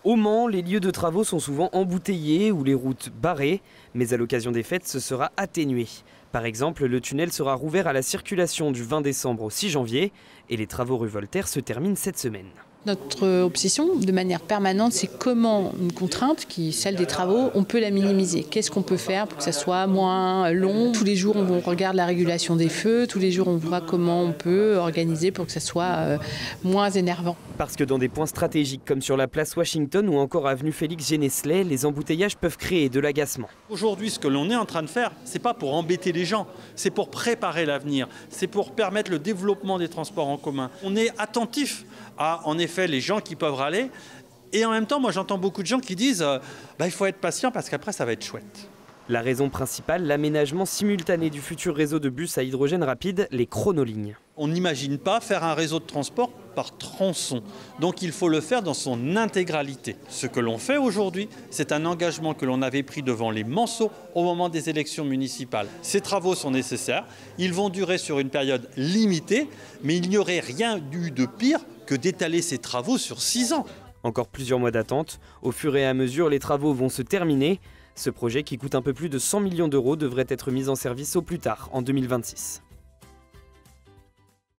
Au Mans, les lieux de travaux sont souvent embouteillés ou les routes barrées, mais à l'occasion des fêtes, ce sera atténué. Par exemple, le tunnel sera rouvert à la circulation du 20 décembre au 6 janvier et les travaux rue Voltaire se terminent cette semaine. Notre obsession, de manière permanente, c'est comment une contrainte, qui est celle des travaux, on peut la minimiser. Qu'est-ce qu'on peut faire pour que ça soit moins long? Tous les jours, on regarde la régulation des feux. Tous les jours, on voit comment on peut organiser pour que ça soit moins énervant. Parce que dans des points stratégiques comme sur la place Washington ou encore avenue Félix Génesley, les embouteillages peuvent créer de l'agacement. Aujourd'hui, ce que l'on est en train de faire, c'est pas pour embêter les gens, c'est pour préparer l'avenir, c'est pour permettre le développement des transports en commun. On est attentif à, en effet, les gens qui peuvent râler. Et en même temps, moi j'entends beaucoup de gens qui disent il faut être patient parce qu'après ça va être chouette. La raison principale, l'aménagement simultané du futur réseau de bus à hydrogène rapide, les chronolignes. On n'imagine pas faire un réseau de transport par tronçon. Donc il faut le faire dans son intégralité. Ce que l'on fait aujourd'hui, c'est un engagement que l'on avait pris devant les Manceaux au moment des élections municipales. Ces travaux sont nécessaires, ils vont durer sur une période limitée, mais il n'y aurait rien eu de pire que d'étaler ces travaux sur 6 ans. Encore plusieurs mois d'attente. Au fur et à mesure, les travaux vont se terminer. Ce projet, qui coûte un peu plus de 100 millions d'euros, devrait être mis en service au plus tard, en 2026.